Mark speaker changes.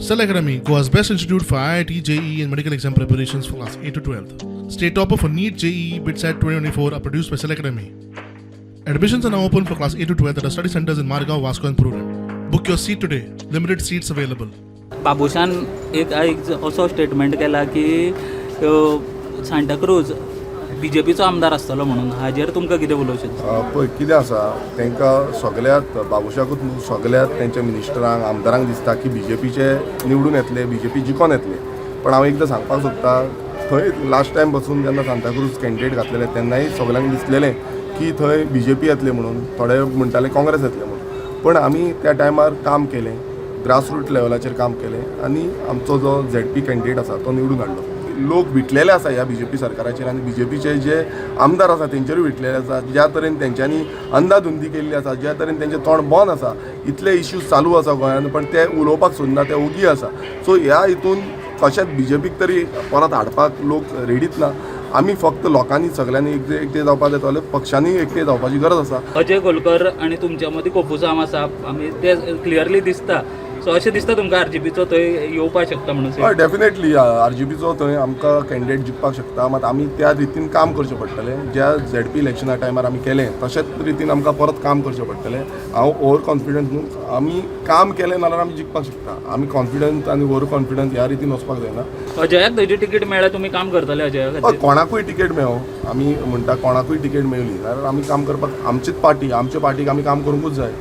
Speaker 1: Cell Academy, Goa's best institute for IIT, JEE and medical exam preparations for class 8 to 12th. State topper for NEET, JEE, BITSAT 2024 are produced by Cell Academy. Admissions are now open for class 8 to 12th at our study centers in Margao, Vasco and Purur. Book your seat today. Limited seats available.
Speaker 2: Babushan एक असो statement केला की सांताक्रूज बीजेपीचो आमदार आसतलो म्हणून हाजेर तुमकां कितें उलोवचें?
Speaker 3: पळय कितें आसा तांकां सगल्यात बाबुशाकूच सगल्यात तेंच्या मिनिस्टरांक आमदारांक दिसता की बीजेपीचे निवडून येतले, बीजेपी जिखोन येतले. पण हांव एकदां सांगपाक सोदता, थंय लास्ट टायम बसून जेन्ना सांताक्रूज कॅन्डिडेट घातलेले तेन्नाय सगल्यांक दिसलेलें की थंय बीजेपी येतले म्हणून, थोडे म्हणटाले काँग्रेस येतले म्हणून. पण आमी त्या टायमार काम केलें, ग्रासरूट लेवलाचेर काम केलें आनी आमचो जो ZP कॅन्डिडेट आसा तो निवडून हाडलो. लोक विटलेले आसा ह्या बीजेपी सरकाराचेर आनी बीजेपीचे जे आमदार आसा तेंचेरूय विटलेले आसा. ज्या तरेन तेंच्यांनी अंधाधुंदी केल्ली आसा, ज्या तरेन तेंचें तोंड बंद आसा, इतले इश्यूज चालू आसा गोंयांत पण ते उलोवपाक सोदना, ते ओगी आसा. सो ह्या हितून कशेंच बीजेपीक तरी परत हाडपाक लोक रेडीच ना. आमी फक्त लोकांनी सगळ्यांनी एकटे जावपाक जाय, जाल्यार पक्षांनी एकटे जावपाची गरज आसा.
Speaker 2: अजय गोलकर आनी तुमच्या मदीं कोफूजाम आसा, आमी ते क्लियरली दिसता. सो अशें दिसता तुमकां RGPचो थंय येवपाक शकता म्हणून?
Speaker 3: हय, डेफिनेटली RGPचो थंय आमकां कॅन्डिडेट जिखपाक शकता. मात आमी त्या रितीन काम करचें पडटलें. ज्या ZP इलेक्शना टायमार आमी केलें तशेंच रितीन आमकां परत काम करचें पडटलें. हांव ओवर कॉन्फिडंट न्हू, आमी काम केलें नाल्यार आमी जिखपाक शकता. आमी कॉन्फिडंट आनी ओवर कॉन्फिडंट ह्या रितीन वचपाक जायना.
Speaker 2: अजयाक थंयची तिकीट मेळ्ळ्यार तुमी काम करतले अजया खातीर?
Speaker 3: कोणाकूय तिकेट मेळो, आमी म्हणटा कोणाकूय तिकेट मेळ्ळी जाल्यार आमी काम करपाक, आमचीच पार्टी, आमचे पार्टीक आमी काम करूंकूच जाय.